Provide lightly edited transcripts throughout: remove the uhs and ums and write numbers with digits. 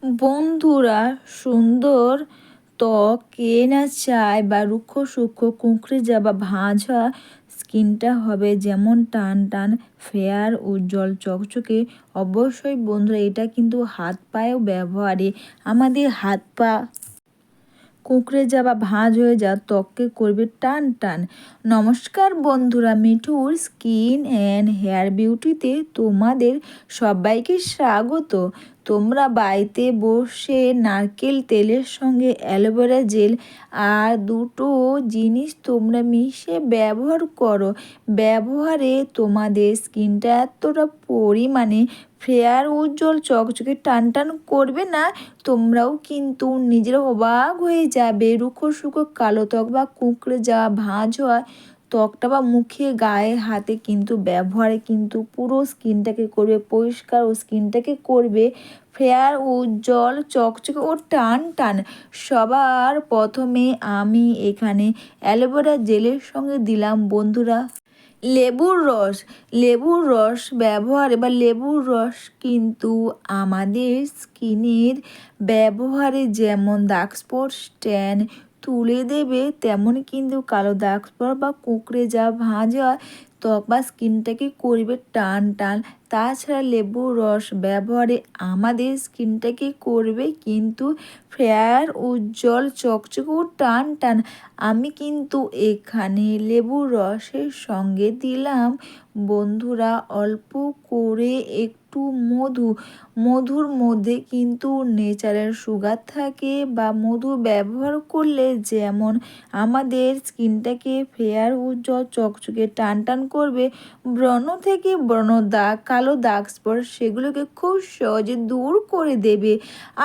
বন্ধুরা, সুন্দর ত্বক কে না চায় বা রুক্ষ সূক্ষ্ম কুঁকড়ে যাওয়া ভাঁজ হওয়া স্কিনটা হবে যেমন টান টান ফেয়ার উজ্জ্বল চকচকে। অবশ্যই বন্ধুরা, এটা কিন্তু হাত পায়েও ব্যবহারে আমাদের হাত পা কুঁকড়ে যাওয়া ভাঁজ হয়ে যা ত্বককে করবে টান টান। নমস্কার বন্ধুরা, মিঠুর স্কিন অ্যান্ড হেয়ার বিউটিতে তোমাদের সবাইকে স্বাগত। তোমরা বাড়িতে বসে নারকেল তেলের সঙ্গে অ্যালোভেরা জেল আর দুটো জিনিস তোমরা মিশিয়ে ব্যবহার করো। ব্যবহারে তোমাদের স্কিনটা এতটা পরিমাণে ফেয়ার উজ্জ্বল চকচকে টান টান করবে না, তোমরাও কিন্তু নিজেরা অবাক হয়ে যাবে। রুখো সুখো কালো ত্বক বা কুঁকড়ে যাওয়া ভাঁজ হওয়া ত্বকটা বা মুখে গায়ে হাতে কিন্তু ব্যবহারে কিন্তু পুরো স্কিনটাকে করবে পরিষ্কার ও স্কিনটাকে করবে ফেয়ার উজ্জ্বল চকচকে ও টান টান। সবার প্রথমে আমি এখানে অ্যালোভেরা জেলের সঙ্গে দিলাম বন্ধুরা লেবুর রস। লেবুর রস ব্যবহারে বা লেবুর রস কিন্তু আমাদের স্কিনের ব্যবহারে যেমন দাগ স্পট ট্যান তুলে দেবে, তেমন কিন্তু কালো দাগ স্পট বা কুঁকড়ে যাওয়া ভাঁজ হওয়া ত্বক বা স্কিনটাকে করবে টান টান। তাছাড়া লেবুর রস ব্যবহারে আমাদের স্কিনটাকে করবে কিন্তু ফেয়ার উজ্জ্বল চকচকে ও টান টান। আমি কিন্তু এখানে লেবুর রসের সঙ্গে দিলাম বন্ধুরা অল্প করে একটু মধু। মধুর মধ্যে কিন্তু নেচারাল সুগার থাকে, বা মধু ব্যবহার করলে যেমন আমাদের স্কিনটাকে ফেয়ার উজ্জ্বল চকচকে টান টান করবে, ব্রণ থেকে ব্রণ দাগ কালো দাগ স্পট সেগুলোকে খুব সহজে দূর করে দেবে।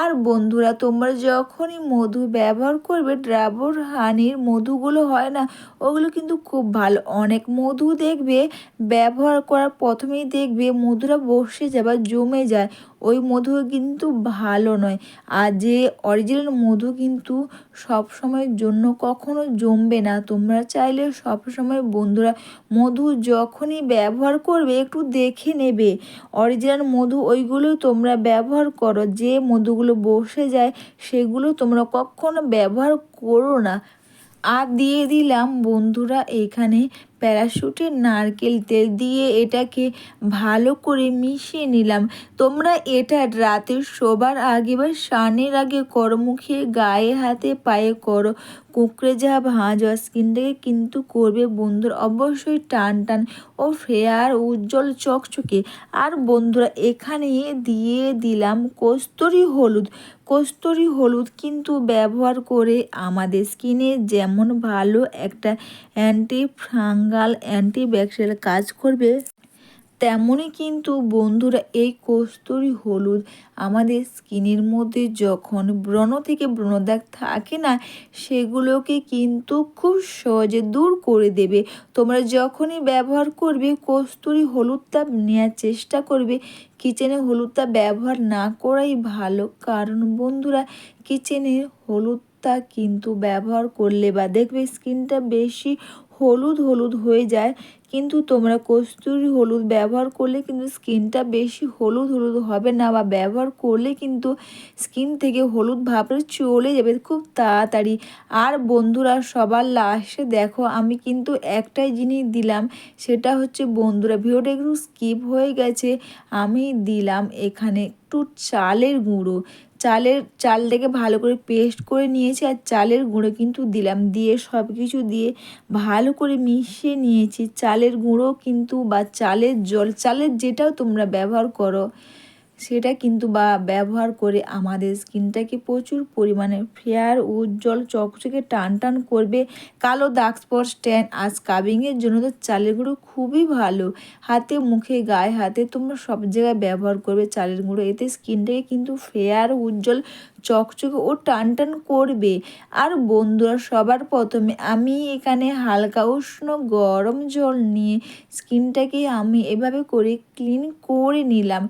আর বন্ধুরা, তোমরা যখনই মধু ব্যবহার করবে, ডাবর হানির মধুগুলো হয় না, ওগুলো কিন্তু খুব ভালো। অনেক মধু দেখবে ব্যবহার করার প্রথমেই দেখবে মধুরা বসে যায় বা জমে যায়, ওই মধু কিন্তু ভালো নয়। আর যে অরিজিনাল মধু কিন্তু সব সময়ের জন্য কখনো জমবে না। তোমরা চাইলে সব সময় বন্ধুরা মধু যখনই ব্যবহার করবে একটু দেখে নেবে অরিজিনাল মধু, ওইগুলো তোমরা ব্যবহার করো। যে মধুগুলো বসে যায় সেগুলো তোমরা কখনো ব্যবহার করো না। আর দিয়ে দিলাম বন্ধুরা এখানে প্যারাশুটের নারকেল তেল দিয়ে এটাকে ভালো করে মিশিয়ে নিলাম। তোমরা এটা রাতে শোবার আগে বা স্নানের আগে করো, মুখে গায়ে হাতে পায়ে করো। কুঁকড়ে যাওয়া ভাঁজ হওয়া স্কিনটাকে কিন্তু করবে বন্ধুরা অবশ্যই টান টান ও ফেয়ার উজ্জ্বল চকচকে। আর বন্ধুরা এখানে দিয়ে দিলাম কস্তুরি হলুদ। কস্তুরি হলুদ কিন্তু ব্যবহার করে আমাদের স্কিনে যেমন ভালো একটা অ্যান্টি ফাঙ্গাল অ্যান্টিব্যাকটেরিয়াল কাজ করবে, তেমনই কিন্তু বন্ধুরা এই কস্তুরি হলুদ আমাদের স্কিনের মধ্যে যখন ব্রণ থেকে ব্রণদাগ থাকে না, সেগুলোকে কিন্তু খুব সহজে দূর করে দেবে। তোমরা যখনই ব্যবহার করবে কস্তুরি হলুদটা নেওয়ার চেষ্টা করবে। কিচেনে হলুদটা ব্যবহার না করাই ভালো, কারণ বন্ধুরা কিচেনে হলুদটা কিন্তু ব্যবহার করলে বা দেখবে স্কিনটা বেশি হলুদ হলুদ হয়ে যায়, কিন্তু তোমরা কস্তুরি হলুদ ব্যবহার করলে কিন্তু স্কিনটা বেশি হলুদ হলুদ হবে না, বা ব্যবহার করলে কিন্তু স্কিন থেকে হলুদ ভাবটা চলে যাবে খুব তাড়াতাড়ি। আর বন্ধুরা সবার লাস্টে দেখো আমি কিন্তু একটাই জিনিস দিলাম, সেটা হচ্ছে বন্ধুরা ভিডিওটা একটু স্কিপ হয়ে গেছে, আমি দিলাম এখানে একটু চালের গুঁড়ো। চালটাকে ভালো করে পেস্ট করে নিয়েছি, আর চালের গুঁড়ো কিন্তু দিলাম, দিয়ে সব কিছু দিয়ে ভালো করে মিশিয়ে নিয়েছি। চালের গুঁড়ো কিন্তু বা চালের জল, চালের যেটাও তোমরা ব্যবহার করো সেটা কিন্তু বা ব্যবহার করে আমাদের স্কিনটাকে প্রচুর পরিমাণে ফেয়ার উজ্জ্বল চকচকে টান টান করবে। কালো দাগ স্পট ট্যান আর স্কাবিংয়ের জন্য তো চালের গুঁড়ো খুবই ভালো। হাতে মুখে গায়ে হাতে তোমরা সব জায়গায় ব্যবহার করবে চালের গুঁড়ো, এতে স্কিনটাকে কিন্তু ফেয়ার উজ্জ্বল চকচকে ও টান টান করবে। আর বন্ধুরা সবার প্রথমে আমি এখানে হালকা উষ্ণ গরম জল নিয়ে স্কিনটাকে আমি এভাবে করে ক্লিন করে নিলাম।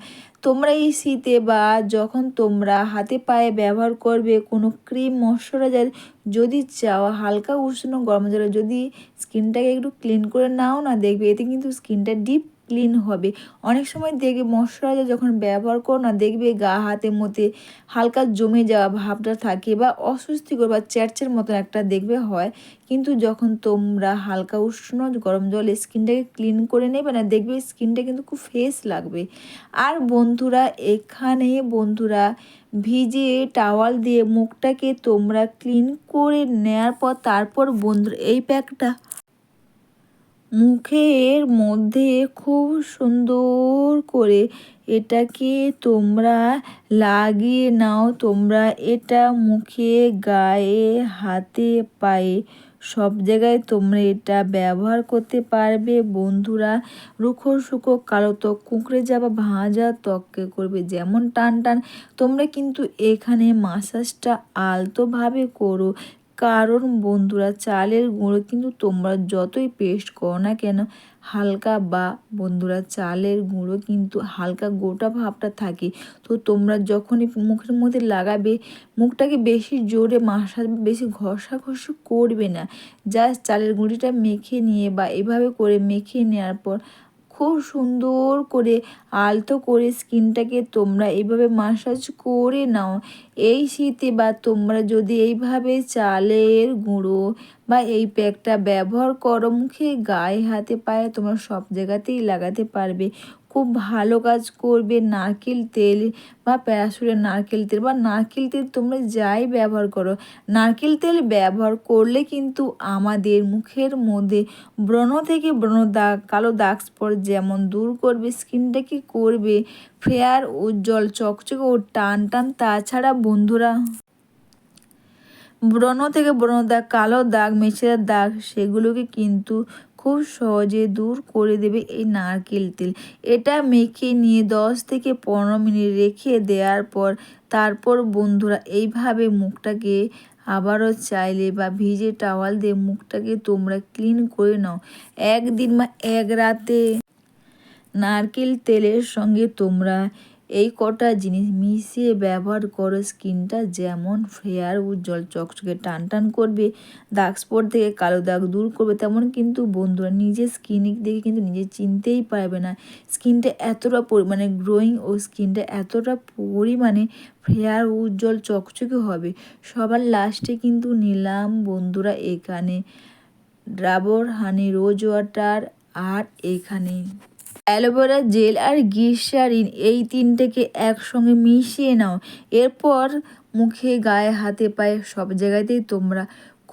তোমরা এই শীতে বা যখন তোমরা হাতে পায়ে ব্যবহার করবে কোনো ক্রিম ময়শ্চারাইজার, যদি চাও হালকা উষ্ণ গরম জলে যদি স্কিনটাকে একটু ক্লিন করে নাও না, দেখবে এতে কিন্তু স্কিনটা ডিপ ক্লিন হবে। অনেক সময় দেখবে ময়শ্চারাইজার যখন ব্যবহার করো না, দেখবে গা হাতের মধ্যে হালকা জমে যাওয়া ভাবটা থাকে বা অস্বস্তিকর বা চ্যাটচ্যাট মতন একটা দেখবে হয়। কিন্তু যখন তোমরা হালকা উষ্ণ গরম জলে স্কিনটাকে ক্লিন করে নেবে না, দেখবে স্কিনটা কিন্তু খুব ফ্রেশ লাগবে। আর বন্ধুরা এখানে ভিজে টাওয়াল দিয়ে মুখটাকে তোমরা ক্লিন করে নেওয়ার পর তারপর বন্ধুরা এই প্যাকটা মুখের মধ্যে খুব সুন্দর করে এটাকে তোমরা লাগিয়ে নাও। তোমরা এটা মুখে, গায়ে, হাতে, পায়ে সব জায়গায় তোমরা এটা ব্যবহার করতে পারবে বন্ধুরা। রুখো শুকো কালো ত্বক, কুঁকড়ে যাওয়া ভাঁজা ত্বককে করবে যেমন টান টান। তোমরা কিন্তু এখানে মাসাজটা আলতোভাবে করো, কারণ বন্ধুরা চালের গুঁড়ো কিন্তু তোমরা যতই পেস্ট করো না কেন হালকা বা বন্ধুরা চালের গুঁড়ো কিন্তু হালকা গোটা ভাবটা থাকে। তো তোমরা যখনই মুখের মধ্যে লাগাবে মুখটাকে বেশি জোরে মাসাজ বেশি ঘষাঘষি করবে না। জাস্ট চালের গুঁড়িটা মেখে নিয়ে বা এভাবে করে মেখে নেওয়ার পর খুব সুন্দর করে আলতো করে স্কিনটাকে তোমরা এইভাবে মাসাজ করে নাও। এই শীতে বা তোমরা যদি এইভাবে চালের গুঁড়ো বা এই প্যাকটা ব্যবহার করো মুখে, গায়ে, হাতে, পায়ে তোমরা সব জায়গাতেই লাগাতে পারবে। খুব ভালো কাজ করবে। নারকেল তেল বা প্যারাশুটের নারকেল তেল বা নারকেল তেল তোমরা যাই ব্যবহার করো, নারকেল তেল ব্যবহার করলে কিন্তু আমাদের মুখের মধ্যে ব্রণ থেকে ব্রণ দাগ, কালো দাগ স্পট যেমন দূর করবে, স্কিনটাকে করবে ফেয়ার, উজ্জ্বল, চকচকে ও টান টান। তাছাড়া বন্ধুরা ব্রণ থেকে ব্রণ দাগ, কালো দাগ, মেচেদার দাগ সেগুলোকে কিন্তু খুব সহজে দূর করে দেবে এই নারকেল তেল। এটা মেখে নিয়ে 10 থেকে 15 মিনিট রেখে দেওয়ার পর তারপর বন্ধুরা এইভাবে মুখটাকে আবারও চাইলে বা ভিজে টাওয়াল দিয়ে মুখটাকে তোমরা ক্লিন করে নাও। একদিন বা এক রাতে নারকেল তেলের সঙ্গে তোমরা এই কটা জিনিস মিশিয়ে ব্যবহার করো, স্কিনটা যেমন ফেয়ার, উজ্জ্বল, চকচকে, টান টান করবে, দাগ স্পট থেকে কালো দাগ দূর করবে, তেমন কিন্তু বন্ধুরা নিজের স্কিন দেখে কিন্তু নিজে চিনতেই পারবে না স্কিনটা এতটা পরিমাণে গ্রোয়িং ও স্কিনটা এতটা পরিমাণে ফেয়ার, উজ্জ্বল, চকচকে হবে। সবার লাস্টে কিন্তু নিলাম বন্ধুরা এখানে ডাবর হানি রোজ ওয়াটার, আর এখানে অ্যালোভেরা জেল আর গ্লিসারিন, এই তিনটেকে একসঙ্গে মিশিয়ে নাও। এরপর মুখে, গায়ে, হাতে, পায়ে সব জায়গাতেই তোমরা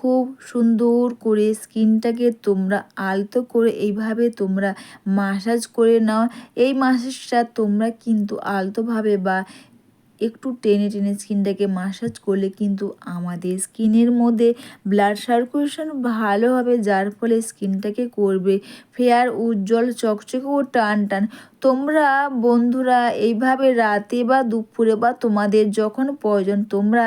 খুব সুন্দর করে স্কিনটাকে তোমরা আলতো করে এইভাবে তোমরা মাসাজ করে নাও। এই মাসাজটা তোমরা কিন্তু আলতোভাবে বা একটু টেনে টেনে স্কিনটাকে মাসাজ করলে কিন্তু আমাদের স্কিনের মধ্যে ব্লাড সার্কুলেশন ভালো হবে, যার ফলে স্কিনটাকে করবে ফেয়ার, উজ্জ্বল, চকচকে ও টান টান। তোমরা বন্ধুরা এইভাবে রাতে বা দুপুরে বা তোমাদের যখন প্রয়োজন তোমরা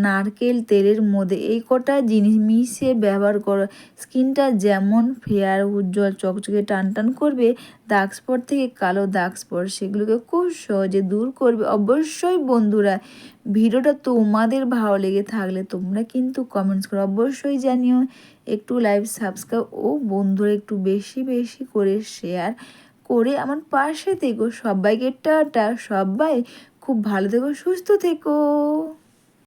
নারকেল তেলের মধ্যে এই কটা জিনিস মিশিয়ে ব্যবহার করো। স্কিনটা যেমন ফেয়ার, উজ্জ্বল, চকচকে, টান টান করবে, দাগ স্পট থেকে কালো দাগ স্পট সেগুলোকে খুব সহজে দূর করবে। অবশ্যই বন্ধুরা ভিডিওটা তোমাদের ভালো লেগে থাকলে তোমরা কিন্তু কমেন্টস করে অবশ্যই জানিও। একটু লাইভ সাবস্ক্রাইব ও বন্ধুরা একটু বেশি বেশি করে শেয়ার করে আমার পাশে থেকো। সবাইকে টাটা, সবাই খুব ভালো থেকো, সুস্থ থেকো।